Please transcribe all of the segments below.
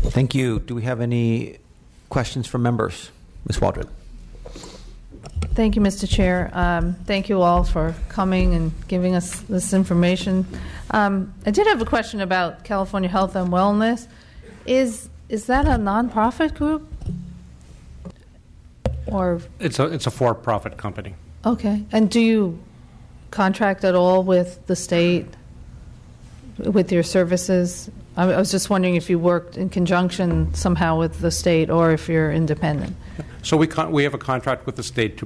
Thank you. Do we have any questions from members? Ms. Waldron. Thank you, Mr. Chair. Thank you all for coming and giving us this information. I did have a question about California Health and Wellness. Is that a nonprofit group? Or it's a for-profit company. Okay. And do you contract at all with the state with your services? I was just wondering if you worked in conjunction somehow with the state or if you're independent. So we have a contract with the state to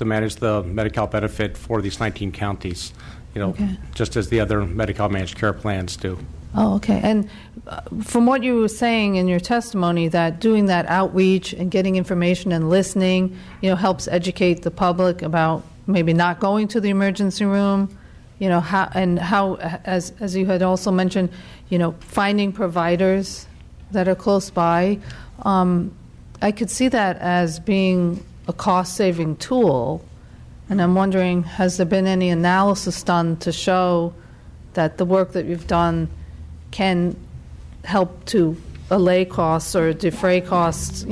manage the MediCal benefit for these 19 counties, just as the other MediCal managed care plans do. Oh, okay. And from what you were saying in your testimony, that doing that outreach and getting information and listening, helps educate the public about maybe not going to the emergency room, how, as you had also mentioned, finding providers that are close by. I could see that as being a cost-saving tool, and I'm wondering, has there been any analysis done to show that the work that you've done can help to allay costs or defray costs,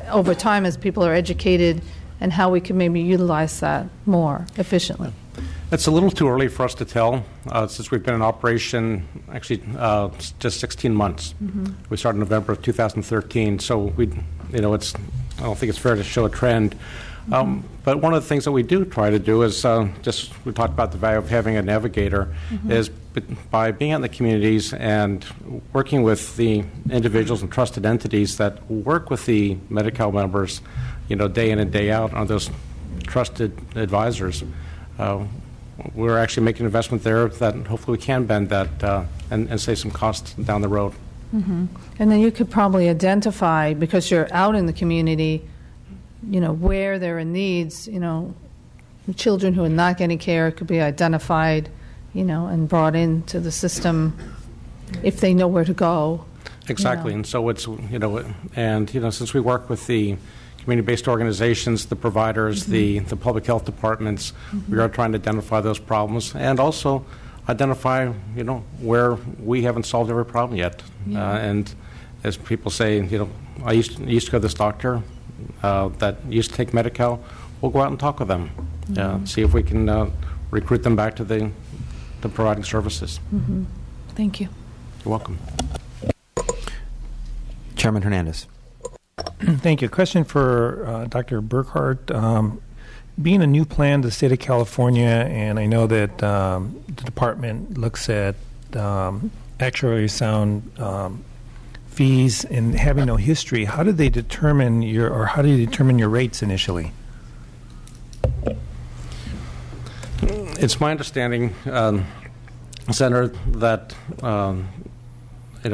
over time as people are educated, and how we can maybe utilize that more efficiently? It's a little too early for us to tell, since we've been in operation actually just 16 months. Mm-hmm. We started in November of 2013, so I don't think it's fair to show a trend. But one of the things that we do try to do is we talked about the value of having a navigator, is by being out in the communities and working with the individuals and trusted entities that work with the MediCal members, day in and day out on those trusted advisors. We're actually making an investment there that hopefully we can bend that and save some costs down the road. Mm-hmm. And then you could probably identify, because you're out in the community, where there are needs, children who are not getting care could be identified, and brought into the system if they know where to go. Exactly. And so it's, since we work with the community-based organizations, the providers, the public health departments, we are trying to identify those problems and also identify, where we haven't solved every problem yet. And as people say, I used to go to this doctor that used to take MediCal. We'll go out and talk with them, see if we can recruit them back to providing services. Mm-hmm. Thank you. You're welcome. Chairman Hernandez. Thank you. Question for Dr. Burkhart. Being a new plan to the state of California, and I know that the department looks at actuarially sound fees and having no history, how do they determine how do you determine your rates initially? It's my understanding, Senator, that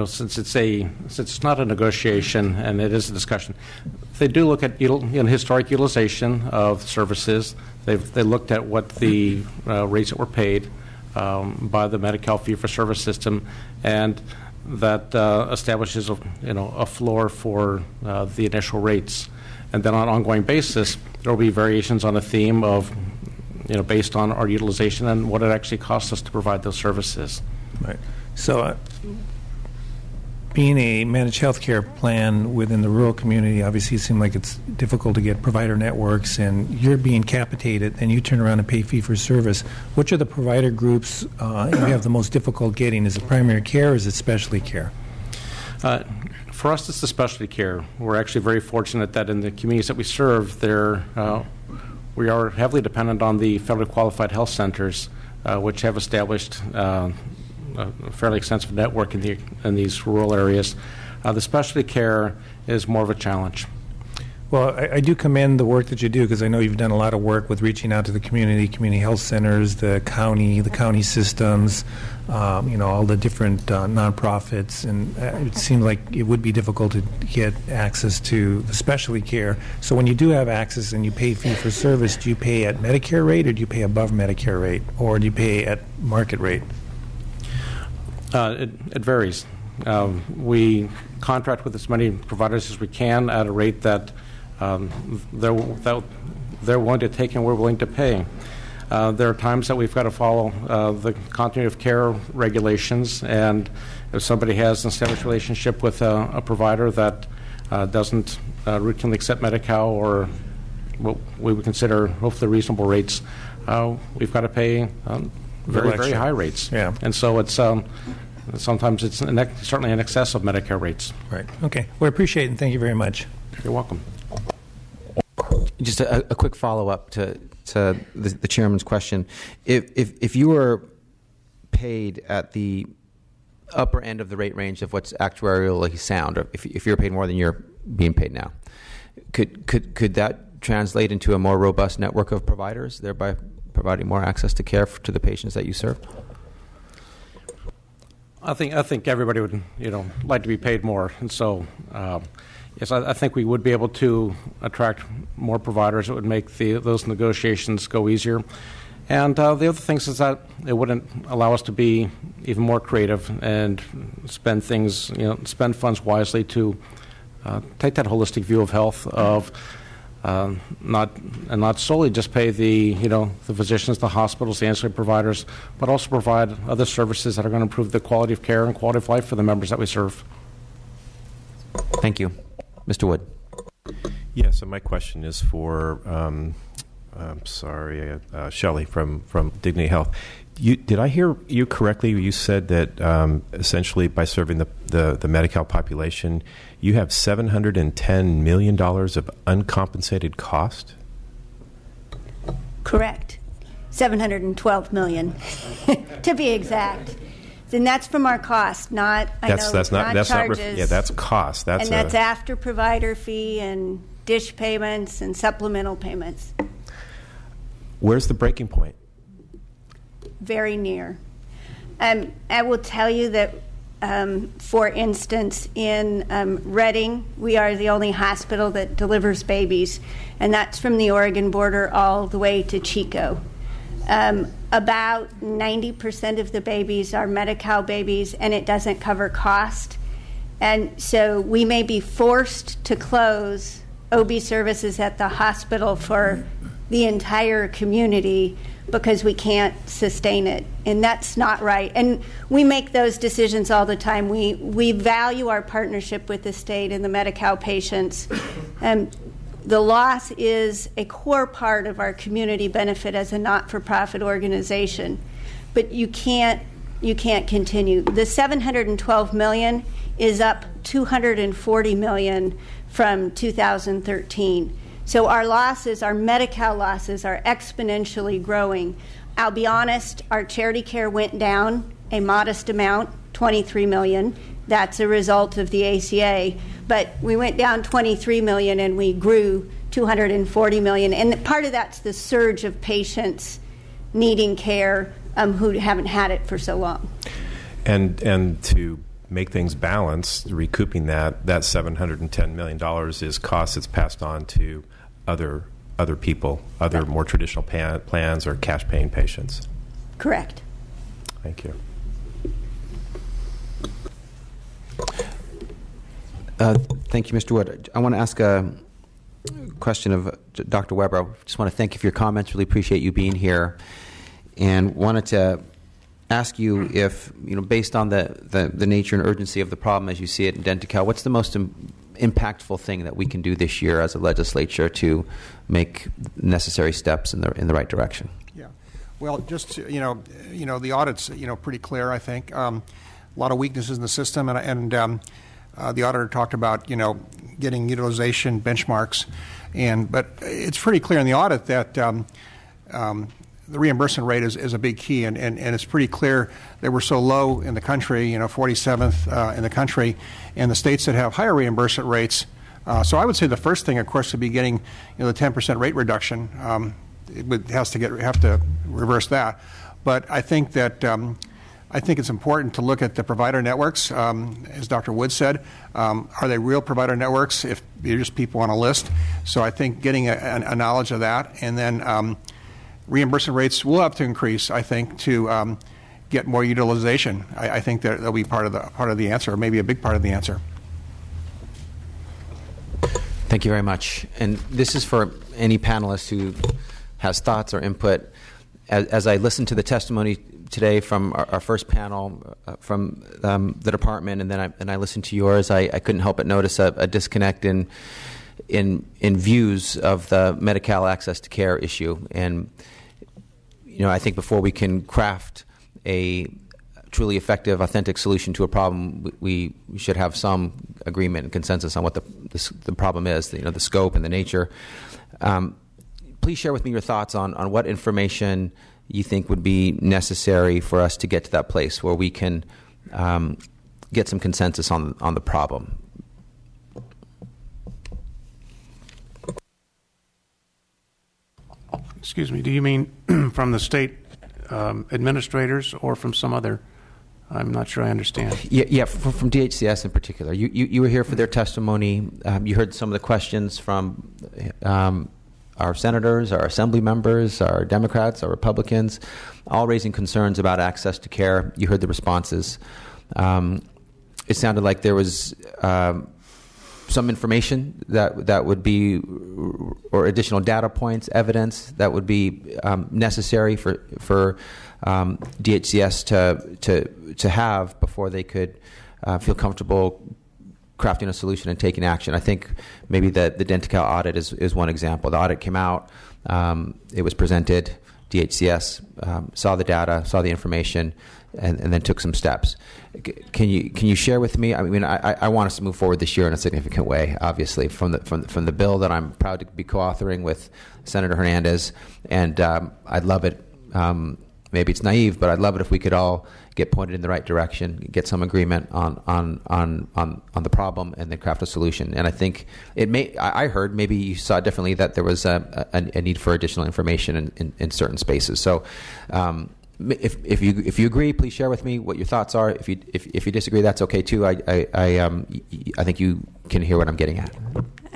since it's not a negotiation and it is a discussion, they do look at historic utilization of services. They looked at what the rates that were paid by the MediCal fee-for-service system, and that establishes a floor for the initial rates. And then on an ongoing basis, there will be variations on a theme of based on our utilization and what it actually costs us to provide those services. Right. So, being a managed health care plan within the rural community, obviously it seems like it's difficult to get provider networks, and you're being capitated, and you turn around and pay fee-for-service. Which are the provider groups you have the most difficult getting? Is it primary care or is it specialty care? For us, it's the specialty care. We're actually very fortunate that in the communities that we serve, we are heavily dependent on the federally qualified health centers, which have established a fairly extensive network in these rural areas. The specialty care is more of a challenge. Well, I do commend the work that you do, because I know you've done a lot of work with reaching out to the community health centers, the county systems, all the different nonprofits, and it seems like it would be difficult to get access to the specialty care. So when you do have access and you pay fee for service, do you pay at Medicare rate, or do you pay above Medicare rate, or do you pay at market rate? It varies. We contract with as many providers as we can at a rate that they're willing to take and we're willing to pay. There are times that we've got to follow the continuity of care regulations, and if somebody has an established relationship with a provider that doesn't routinely accept MediCal or what we would consider hopefully reasonable rates, we've got to pay very high rates. Yeah. And so it's sometimes it's certainly in excess of Medicare rates. Right. Okay. Well, I appreciate it, and thank you very much. You're welcome. Just a quick follow-up to the chairman's question. If you were paid at the upper end of the rate range of what's actuarially sound, or if you're paid more than you're being paid now, could that translate into a more robust network of providers, thereby providing more access to care to the patients that you serve? I think everybody would like to be paid more, and so yes, I think we would be able to attract more providers. It would make those negotiations go easier. And the other things is that it wouldn't allow us to be even more creative and spend funds wisely to take that holistic view of health of not solely just pay the physicians, the hospitals, the ancillary providers, but also provide other services that are going to improve the quality of care and quality of life for the members that we serve. Thank you. Mr. Wood. Yeah, so my question is for, Shelley from Dignity Health. Did I hear you correctly? You said that essentially by serving the MediCal population, you have $710 million of uncompensated cost? Correct. $712 million, to be exact. And that's from our cost, not charges. That's cost. That's after provider fee and dish payments and supplemental payments. Where's the breaking point? Very near. I will tell you that, for instance, in Reading, we are the only hospital that delivers babies, and that's from the Oregon border all the way to Chico. About 90% of the babies are MediCal babies, and it doesn't cover cost. And so we may be forced to close OB services at the hospital for the entire community because we can't sustain it. And that's not right. And we make those decisions all the time. We value our partnership with the state and the MediCal patients. The loss is a core part of our community benefit as a not-for-profit organization, but you can't continue. The $712 million is up $240 million from 2013. So our losses, our MediCal losses, are exponentially growing. I'll be honest, our charity care went down a modest amount, $23 million. That's a result of the ACA. But we went down $23 million and we grew $240 million. And part of that's the surge of patients needing care who haven't had it for so long. And to make things balanced, recouping that $710 million is cost that's passed on to other people, other more traditional plans or cash-paying patients. Correct. Thank you. Thank you, Mr. Wood. I want to ask a question of Dr. Weber. I just want to thank you for your comments. Really appreciate you being here, and wanted to ask you if, based on the nature and urgency of the problem as you see it in DentaCal, what's the most impactful thing that we can do this year as a legislature to make necessary steps in the right direction? Yeah. Well, just the audit's pretty clear. I think a lot of weaknesses in the system, and the auditor talked about getting utilization benchmarks, but it's pretty clear in the audit that the reimbursement rate is a big key, and it's pretty clear that we're so low in the country, 47th in the country, and the states that have higher reimbursement rates. So I would say the first thing, of course, would be getting the 10% rate reduction. It have to reverse that, but I think that. I think it's important to look at the provider networks, as Dr. Wood said. Are they real provider networks if they're just people on a list? So I think getting a knowledge of that, and then reimbursement rates will have to increase, I think, to get more utilization. I think that that'll be part of the answer, or maybe a big part of the answer. Thank you very much. And this is for any panelist who has thoughts or input. As I listened to the testimony today from our first panel from the department, and then I listened to yours. I couldn't help but notice a disconnect in views of the MediCal access to care issue. And I think before we can craft a truly effective, authentic solution to a problem, we should have some agreement and consensus on what the problem is, the scope and the nature. Please share with me your thoughts on what information you think would be necessary for us to get to that place where we can get some consensus on the problem. Excuse me, do you mean from the state administrators or from some other? I'm not sure I understand. Yeah, from DHCS in particular. You were here for their testimony. You heard some of the questions from our senators, our assembly members, our Democrats, our Republicans, all raising concerns about access to care. You heard the responses. It sounded like there was some information that would be, or additional data points, evidence that would be necessary for DHCS to have before they could feel comfortable crafting a solution and taking action. I think maybe the MediCal audit is one example. The audit came out, it was presented, DHCS saw the data, saw the information, and then took some steps. Can you share with me? I mean, I want us to move forward this year in a significant way. Obviously, from the bill that I'm proud to be co-authoring with Senator Hernandez, and I'd love it. Maybe it's naive, but I'd love it if we could all get pointed in the right direction, get some agreement on the problem, and then craft a solution. And I think it may. I heard, maybe you saw it differently, that there was a need for additional information in certain spaces. So. If you agree, please share with me what your thoughts are. If you disagree, that's okay too. I think you can hear what I'm getting at.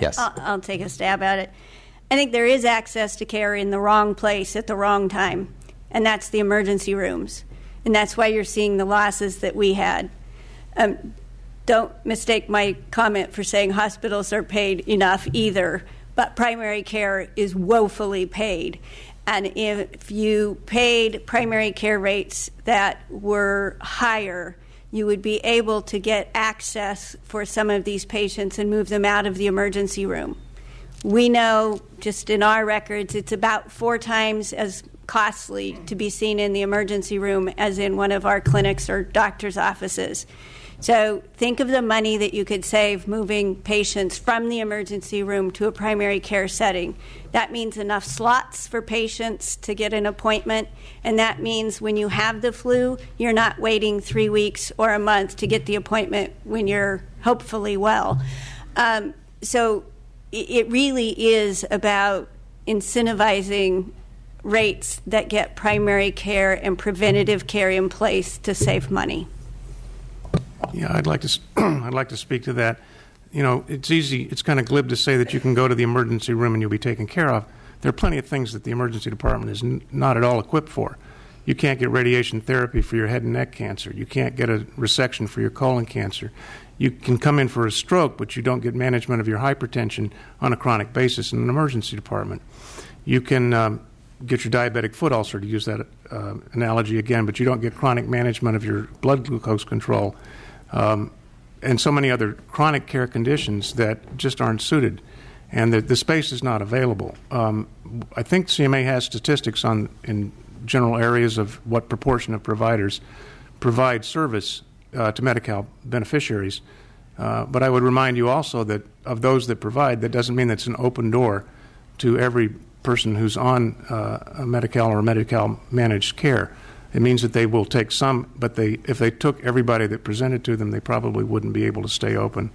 Yes. I'll take a stab at it. I think there is access to care in the wrong place at the wrong time, and that's the emergency rooms. And that's why you're seeing the losses that we had. Don't mistake my comment for saying hospitals are paid enough either, but primary care is woefully paid. And if you paid primary care rates that were higher, you would be able to get access for some of these patients and move them out of the emergency room. We know, just in our records, it's about 4 times as costly to be seen in the emergency room as in one of our clinics or doctor's offices. So think of the money that you could save moving patients from the emergency room to a primary care setting. That means enough slots for patients to get an appointment, and that means when you have the flu, you're not waiting 3 weeks or a month to get the appointment when you're hopefully well. So it really is about incentivizing rates that get primary care and preventative care in place to save money. Yeah, I'd like to speak to that. It's easy. It's kind of glib to say that you can go to the emergency room and you'll be taken care of. There are plenty of things that the emergency department is not at all equipped for. You can't get radiation therapy for your head and neck cancer. You can't get a resection for your colon cancer. You can come in for a stroke, but you don't get management of your hypertension on a chronic basis in an emergency department. You can get your diabetic foot ulcer, to use that analogy again, but you don't get chronic management of your blood glucose control. And so many other chronic care conditions that just aren't suited, and the space is not available. I think CMA has statistics in general areas of what proportion of providers provide service to MediCal beneficiaries. But I would remind you also that of those that provide, that doesn't mean that's an open door to every person who's on a MediCal or MediCal managed care. It means that they will take some, but if they took everybody that presented to them, they probably wouldn't be able to stay open.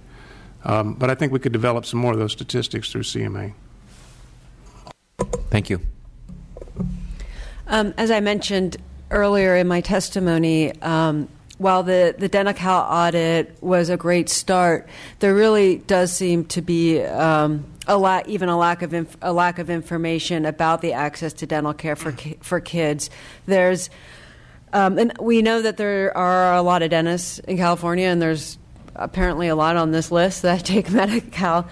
But I think we could develop some more of those statistics through CMA. Thank you. As I mentioned earlier in my testimony, while the MediCal audit was a great start, there really does seem to be a lack of information about the access to dental care for kids. There's and we know that there are a lot of dentists in California, and there's apparently a lot on this list that take MediCal,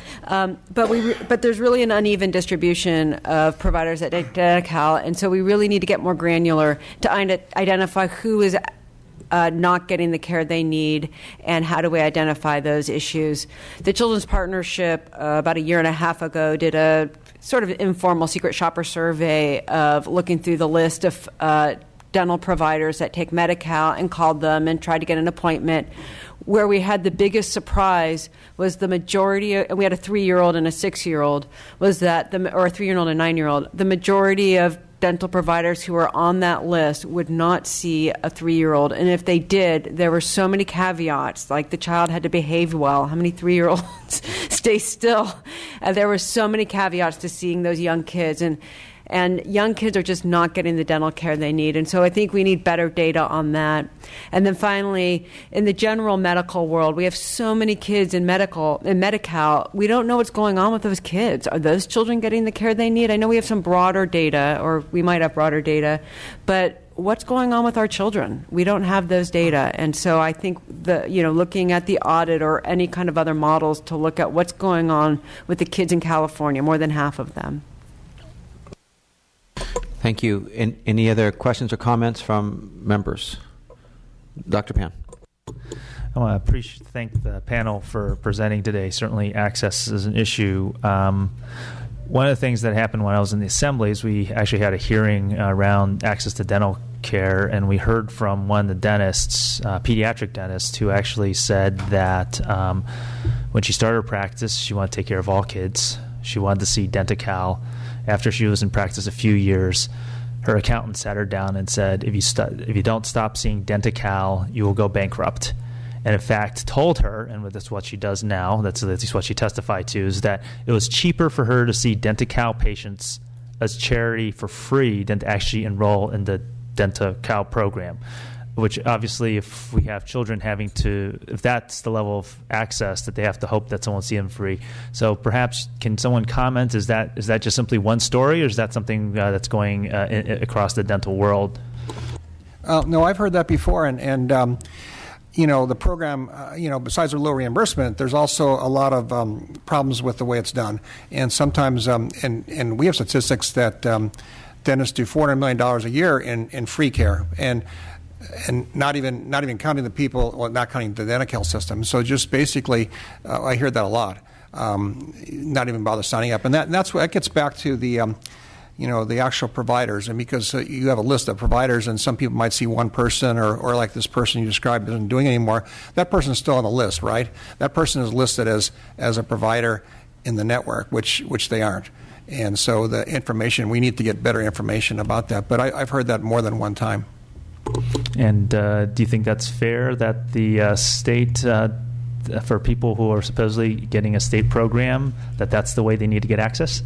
but there's really an uneven distribution of providers that take MediCal, and so we really need to get more granular to identify who is not getting the care they need, and how do we identify those issues. The Children's Partnership about a year and a half ago did a sort of informal secret shopper survey of looking through the list of dental providers that take MediCal and called them and tried to get an appointment. Where we had the biggest surprise was the majority, and we had a 3-year-old and a 6-year-old, was that, or a 3-year-old and a 9-year-old, the majority of dental providers who were on that list would not see a 3-year-old. And if they did, there were so many caveats, like the child had to behave well. How many 3-year-olds stay still? There were so many caveats to seeing those young kids. And young kids are just not getting the dental care they need. And so I think we need better data on that. And then finally, in the general medical world, we have so many kids in MediCal. We don't know what's going on with those kids. Are those children getting the care they need? I know we have some broader data, or we might have broader data, but what's going on with our children? We don't have those data. And so I think looking at the audit or any kind of other models to look at what's going on with the kids in California, more than half of them. Thank you. Any other questions or comments from members? Dr. Pan. I want to thank the panel for presenting today. Certainly access is an issue. One of the things that happened when I was in the assemblies, we actually had a hearing around access to dental care, and we heard from one of the dentists, pediatric dentist, who actually said that when she started her practice, she wanted to take care of all kids. She wanted to see DentaCal. After she was in practice a few years, her accountant sat her down and said, if you don't stop seeing DentaCal, you will go bankrupt. And in fact, told her, and that's what she does now, that's at least what she testified to, is that it was cheaper for her to see DentaCal patients as charity for free than to actually enroll in the DentaCal program. Which obviously, if we have children if that's the level of access, that they have to hope that someone will see them free. So perhaps, can someone comment, is that just simply one story, or is that something that's going across the dental world? No, I've heard that before, and the program, besides the low reimbursement, there's also a lot of problems with the way it's done. And sometimes, and we have statistics that dentists do $400 million a year in free care, and not even counting the people, well, not counting the DentaCal system. So just basically, I hear that a lot. Not even bother signing up, and that gets back to the the actual providers, and because you have a list of providers, and some people might see one person, or like this person you described isn't doing anymore. That person is still on the list, right? That person is listed as a provider in the network, which they aren't. And so the information, we need to get better information about that. But I've heard that more than one time. And do you think that's fair that the state, for people who are supposedly getting a state program, that's the way they need to get access?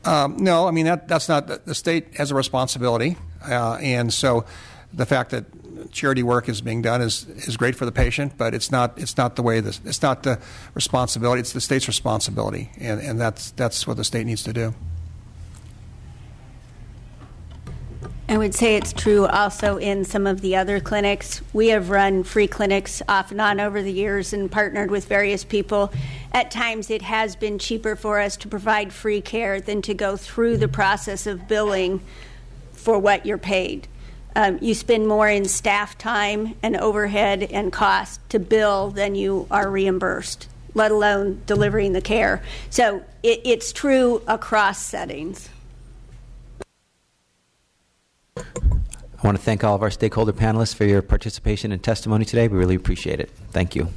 No, I mean that's not. The state has a responsibility, and so the fact that charity work is being done is great for the patient, but it's not the way it's not the responsibility. It's the state's responsibility, and that's what the state needs to do. I would say it's true also in some of the other clinics. We have run free clinics off and on over the years and partnered with various people. At times it has been cheaper for us to provide free care than to go through the process of billing for what you're paid. You spend more in staff time and overhead and cost to bill than you are reimbursed, let alone delivering the care. So it's true across settings. I want to thank all of our stakeholder panelists for your participation and testimony today. We really appreciate it. Thank you.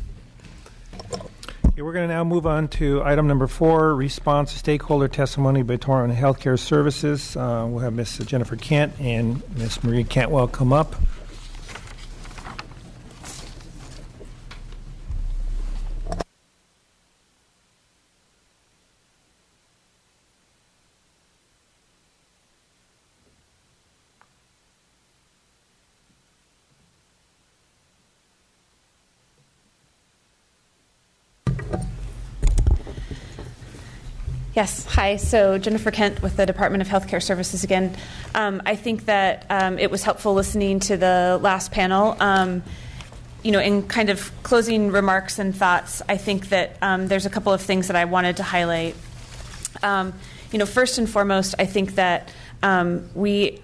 Okay, we're going to now move on to item number 4, response to stakeholder testimony by Toronto Healthcare Services. We'll have Ms. Jennifer Kent and Ms. Marie Cantwell come up. Yes, hi. So Jennifer Kent with the Department of Healthcare Services again. I think that it was helpful listening to the last panel. in kind of closing remarks and thoughts, I think that there's a couple of things that I wanted to highlight. First and foremost, I think that we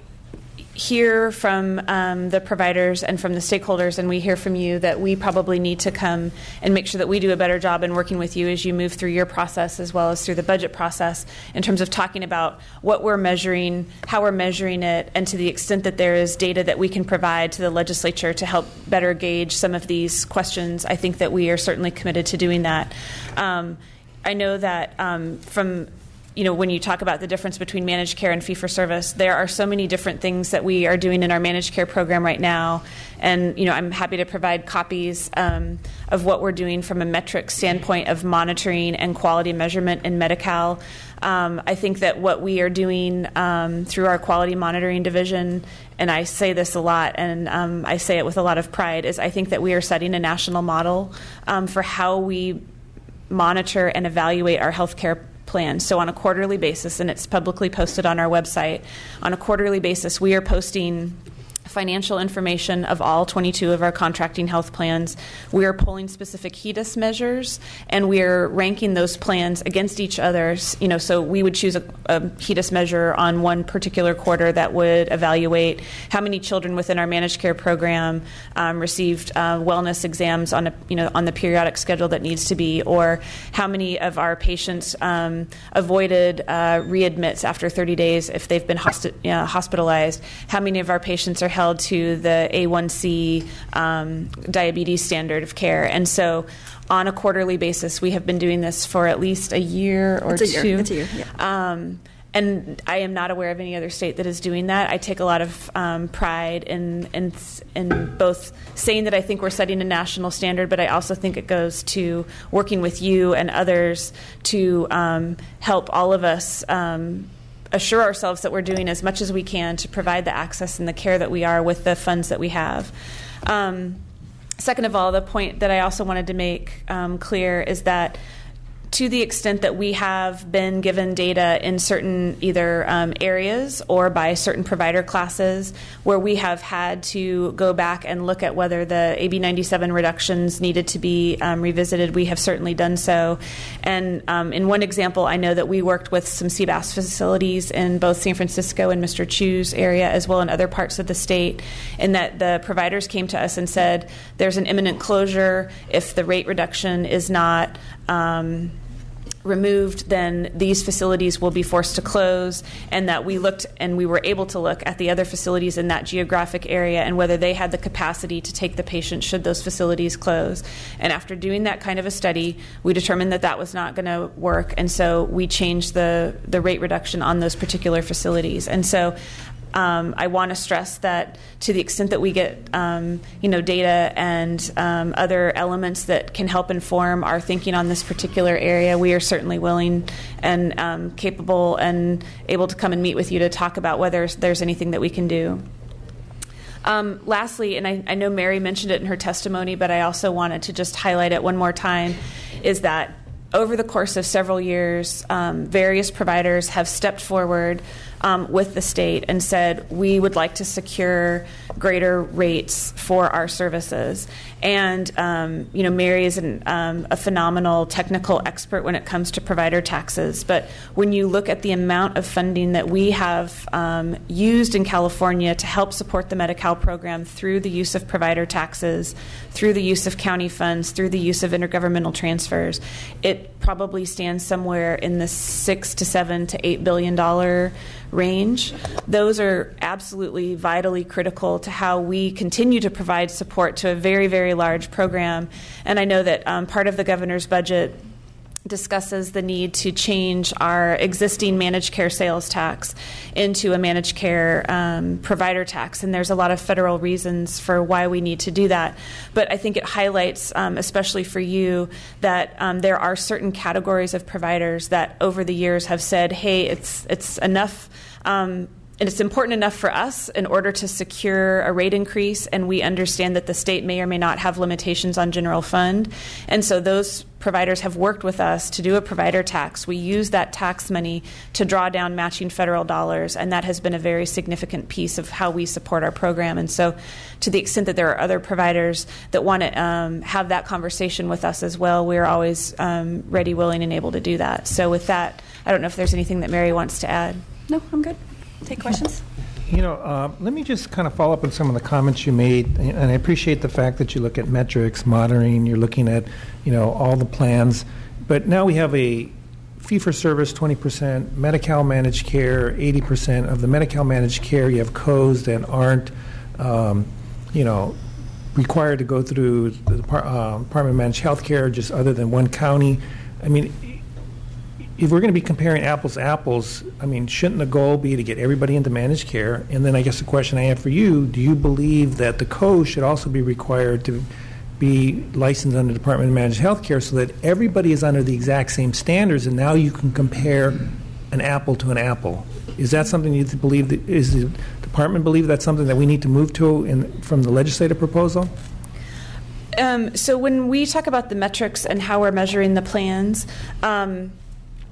hear from the providers and from the stakeholders, and we hear from you that we probably need to come and make sure that we do a better job in working with you as you move through your process as well as through the budget process in terms of talking about what we're measuring, how we're measuring it, and to the extent that there is data that we can provide to the legislature to help better gauge some of these questions. I think that we are certainly committed to doing that. I know that from when you talk about the difference between managed care and fee-for-service, there are so many different things that we are doing in our managed care program right now. And, I'm happy to provide copies of what we're doing from a metric standpoint of monitoring and quality measurement in MediCal. I think that what we are doing through our quality monitoring division, and I say this a lot, and I say it with a lot of pride, is I think that we are setting a national model for how we monitor and evaluate our healthcare plan. So on a quarterly basis, and it's publicly posted on our website, on a quarterly basis, we are posting financial information of all 22 of our contracting health plans. We are pulling specific HEDIS measures, and we are ranking those plans against each other. So we would choose a HEDIS measure on one particular quarter that would evaluate how many children within our managed care program received wellness exams on the periodic schedule that needs to be, or how many of our patients avoided readmits after 30 days if they've been hospitalized, how many of our patients are held to the A1C diabetes standard of care. And so on a quarterly basis, we have been doing this for at least a year or two. It's a year, yeah. And I am not aware of any other state that is doing that. I take a lot of pride in both saying that I think we're setting a national standard, but I also think it goes to working with you and others to help all of us assure ourselves that we're doing as much as we can to provide the access and the care that we are with the funds that we have. Second of all, the point that I also wanted to make clear is that to the extent that we have been given data in certain either areas or by certain provider classes where we have had to go back and look at whether the AB 97 reductions needed to be revisited, we have certainly done so. And in one example, I know that we worked with some CBAS facilities in both San Francisco and Mr. Chu's area as well in other parts of the state, in that the providers came to us and said there's an imminent closure. If the rate reduction is not removed, then these facilities will be forced to close, and that we looked and we were able to look at the other facilities in that geographic area and whether they had the capacity to take the patient should those facilities close. And after doing that kind of a study, we determined that that was not going to work, and so we changed the rate reduction on those particular facilities. And so I want to stress that to the extent that we get data and other elements that can help inform our thinking on this particular area, we are certainly willing and capable and able to come and meet with you to talk about whether there's anything that we can do. Lastly, and I know Mary mentioned it in her testimony, but I also wanted to just highlight it one more time, is that over the course of several years, various providers have stepped forward with the state and said, we would like to secure greater rates for our services. And, Mary is a phenomenal technical expert when it comes to provider taxes. But when you look at the amount of funding that we have used in California to help support the MediCal program through the use of provider taxes, through the use of county funds, through the use of intergovernmental transfers, it probably stands somewhere in the $6 to $7 to $8 billion range. Those are absolutely vitally critical to how we continue to provide support to a very, very large program. And I know that part of the governor's budget discusses the need to change our existing managed care sales tax into a managed care provider tax. And there's a lot of federal reasons for why we need to do that. But I think it highlights, especially for you, that there are certain categories of providers that over the years have said, hey, it's enough and it's important enough for us in order to secure a rate increase, and we understand that the state may or may not have limitations on general fund. And so those providers have worked with us to do a provider tax. We use that tax money to draw down matching federal dollars, and that has been a very significant piece of how we support our program. And so to the extent that there are other providers that want to have that conversation with us as well, we're always ready, willing, and able to do that. So with that, I don't know if there's anything that Mary wants to add. No, I'm good. Take questions. Let me just kind of follow up on some of the comments you made, and I appreciate the fact that you look at metrics, monitoring, you're looking at, all the plans, but now we have a fee-for-service 20%, MediCal managed care 80%. Of the MediCal managed care, you have codes that aren't, required to go through the Department of Managed Health Care, just other than one county. I mean, if we're going to be comparing apples to apples, shouldn't the goal be to get everybody into managed care? And then I guess the question I have for you, do you believe that the code should also be required to be licensed under the Department of Managed Health Care so that everybody is under the exact same standards, and now you can compare an apple to an apple? Is that something you believe, is the department believe that's something that we need to move to from the legislative proposal? So when we talk about the metrics and how we're measuring the plans,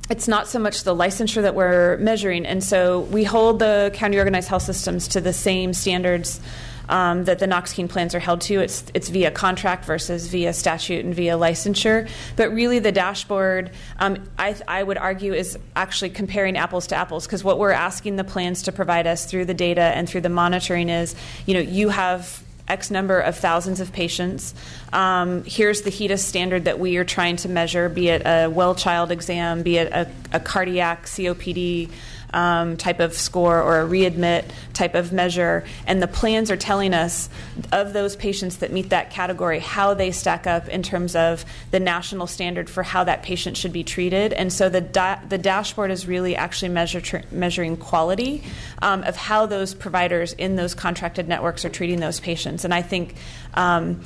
it's not so much the licensure that we're measuring. And so we hold the county organized health systems to the same standards that the Knox-Keene plans are held to. It's via contract versus via statute and via licensure. But really the dashboard, I would argue, is actually comparing apples to apples, because what we're asking the plans to provide us through the data and through the monitoring is, you have X number of thousands of patients. Here's the HEDIS standard that we are trying to measure, be it a well child exam, be it a cardiac COPD type of score or a readmit type of measure. And the plans are telling us of those patients that meet that category, how they stack up in terms of the national standard for how that patient should be treated. And so the dashboard is really actually measuring quality of how those providers in those contracted networks are treating those patients. And I think, and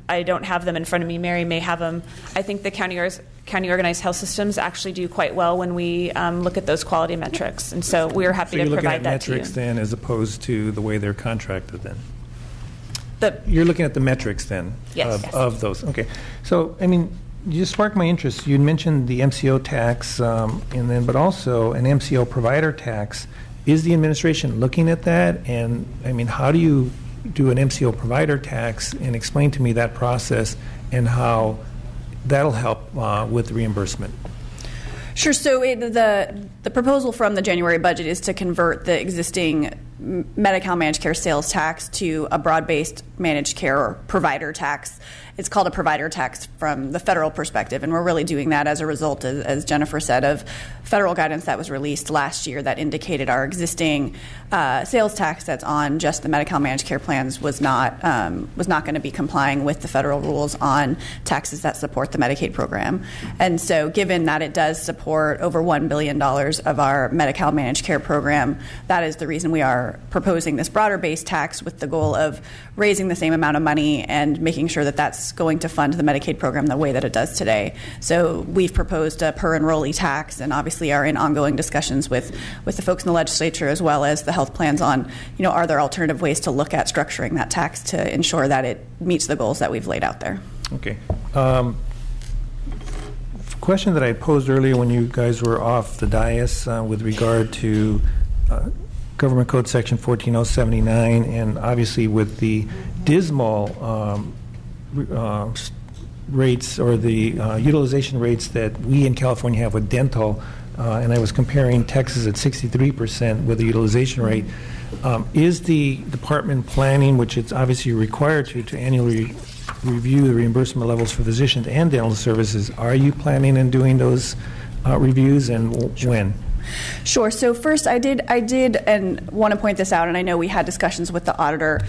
I don't have them in front of me, Mary may have them, I think the county organized health systems actually do quite well when we look at those quality metrics. And so we're happy to provide that to you. So you're looking at metrics then as opposed to the way they're contracted then? You're looking at the metrics then? Yes. Of those. Okay. So, you just sparked my interest. You mentioned the MCO tax, but also an MCO provider tax. Is the administration looking at that? And, how do you do an MCO provider tax, and explain to me that process and how that'll help with reimbursement? Sure. So the proposal from the January budget is to convert the existing MediCal managed care sales tax to a broad-based managed care or provider tax. It's called a provider tax from the federal perspective, and we're really doing that as a result, as Jennifer said, of federal guidance that was released last year that indicated our existing sales tax that's on just the MediCal managed care plans was not going to be complying with the federal rules on taxes that support the Medicaid program. And so given that it does support over $1 billion of our MediCal managed care program, that is the reason we are proposing this broader-based tax with the goal of raising the same amount of money and making sure that that's going to fund the Medicaid program the way that it does today. So we've proposed a per enrollee tax, and obviously are in ongoing discussions with the folks in the legislature as well as the health plans on, are there alternative ways to look at structuring that tax to ensure that it meets the goals that we've laid out there. Okay. Question that I posed earlier when you guys were off the dais with regard to Government Code Section 14079, and obviously with the dismal rates or the utilization rates that we in California have with dental, and I was comparing Texas at 63% with the utilization rate. Is the department planning, which it's obviously required to annually review the reimbursement levels for physicians and dental services? Are you planning and doing those reviews, and when? Sure. So first, I did, and want to point this out, and I know we had discussions with the auditor.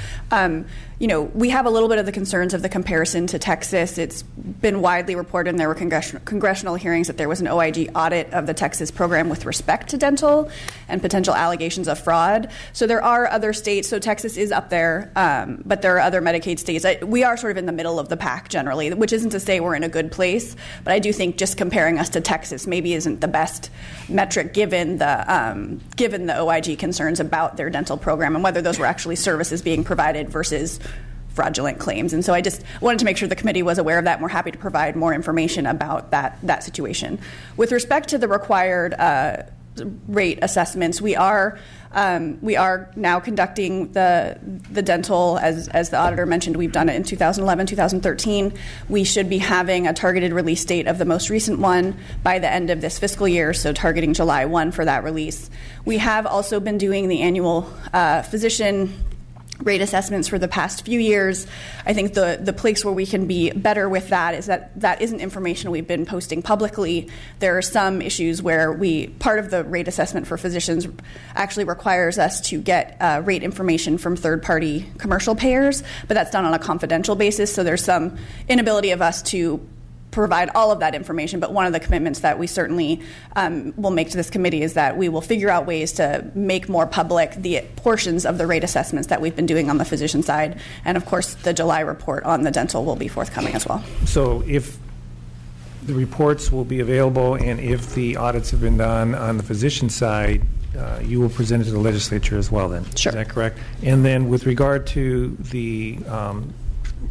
we have a little bit of the concerns of the comparison to Texas. It's been widely reported, and there were congressional hearings that there was an OIG audit of the Texas program with respect to dental and potential allegations of fraud. So there are other states. So Texas is up there, but there are other Medicaid states. We are sort of in the middle of the pack generally, which isn't to say we're in a good place, but I do think just comparing us to Texas maybe isn't the best metric given the OIG concerns about their dental program and whether those were actually services being provided versus fraudulent claims. And so I just wanted to make sure the committee was aware of that, and we're happy to provide more information about that situation. With respect to the required rate assessments, we are now conducting the dental, as the auditor mentioned. We've done it in 2011, 2013. We should be having a targeted release date of the most recent one by the end of this fiscal year, so targeting July 1 for that release. We have also been doing the annual physician rate assessments for the past few years. I think the place where we can be better with that is that isn't information we've been posting publicly. There are some issues where part of the rate assessment for physicians actually requires us to get rate information from third-party commercial payers, but that's done on a confidential basis, so there's some inability of us to provide all of that information. But one of the commitments that we certainly will make to this committee is that we will figure out ways to make more public the portions of the rate assessments that we've been doing on the physician side. And of course, the July report on the dental will be forthcoming as well. So if the reports will be available and if the audits have been done on the physician side, you will present it to the legislature as well then? Sure. Is that correct? And then with regard to the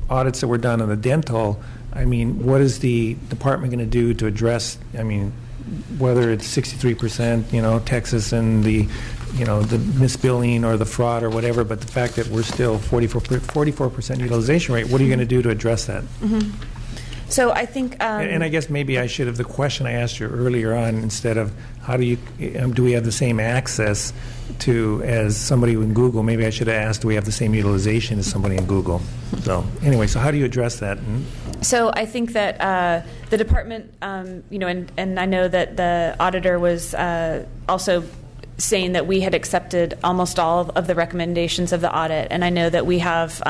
audits that were done on the dental, I mean, what is the department going to do to address, whether it's 63%, Texas and the misbilling or the fraud or whatever, but the fact that we're still 44% utilization rate, what are you going to do to address that? Mm-hmm. So I think... and I guess maybe I should have, the question I asked you earlier on, instead of how do we have the same access to as somebody in Google, maybe I should have asked, do we have the same utilization as somebody in Google? So anyway, so how do you address that? So I think that the department, and I know that the auditor was also saying that we had accepted almost all of the recommendations of the audit, and I know that we have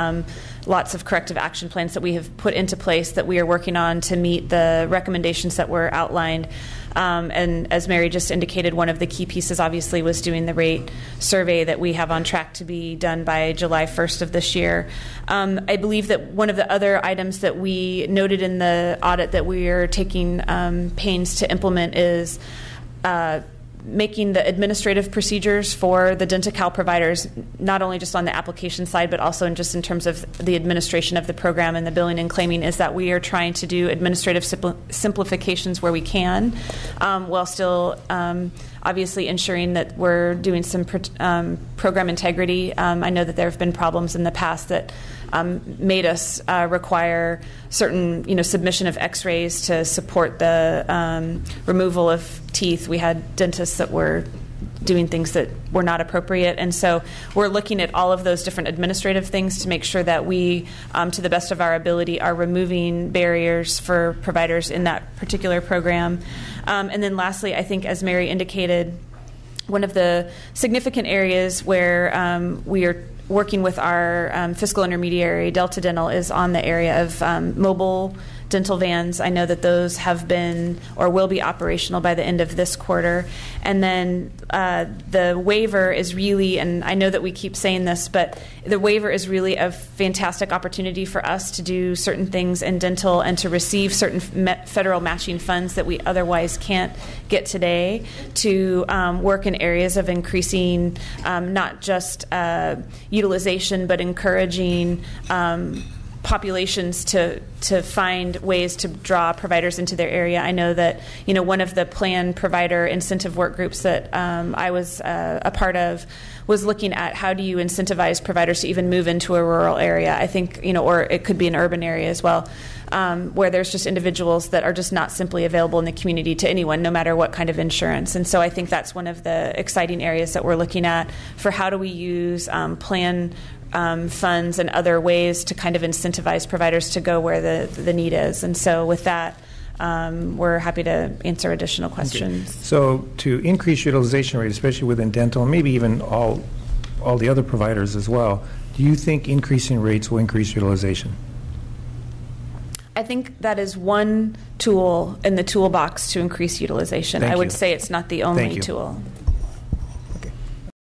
lots of corrective action plans that we have put into place that we are working on to meet the recommendations that were outlined. And as Mary just indicated, one of the key pieces obviously was doing the rate survey that we have on track to be done by July 1st of this year. I believe that one of the other items that we noted in the audit that we are taking pains to implement is making the administrative procedures for the DentaCal providers, not only just on the application side, but also just in terms of the administration of the program and the billing and claiming, is that we are trying to do administrative simplifications where we can, while still obviously ensuring that we're doing some program integrity. I know that there have been problems in the past that made us require certain, submission of X-rays to support the removal of teeth. We had dentists that were doing things that were not appropriate, and so we're looking at all of those different administrative things to make sure that we, to the best of our ability, are removing barriers for providers in that particular program. And then lastly, I think, as Mary indicated, one of the significant areas where we are working with our fiscal intermediary, Delta Dental, is on the area of mobile dental vans. I know that those have been or will be operational by the end of this quarter. And then the waiver is really, and I know that we keep saying this, but the waiver is really a fantastic opportunity for us to do certain things in dental and to receive certain federal matching funds that we otherwise can't get today, to work in areas of increasing not just utilization, but encouraging populations to find ways to draw providers into their area. I know that one of the plan provider incentive work groups that I was a part of was looking at how do you incentivize providers to even move into a rural area. I think or it could be an urban area as well, where there's just individuals that are just not simply available in the community to anyone, no matter what kind of insurance. And so I think that's one of the exciting areas that we're looking at for how do we use plan funds and other ways to kind of incentivize providers to go where the need is. And so with that, we're happy to answer additional questions. Okay. So to increase utilization rate, especially within dental and maybe even all the other providers as well, do Do you think increasing rates will increase utilization? I think that is one tool in the toolbox to increase utilization. Thank I would you. say it's not the Thank only you. tool.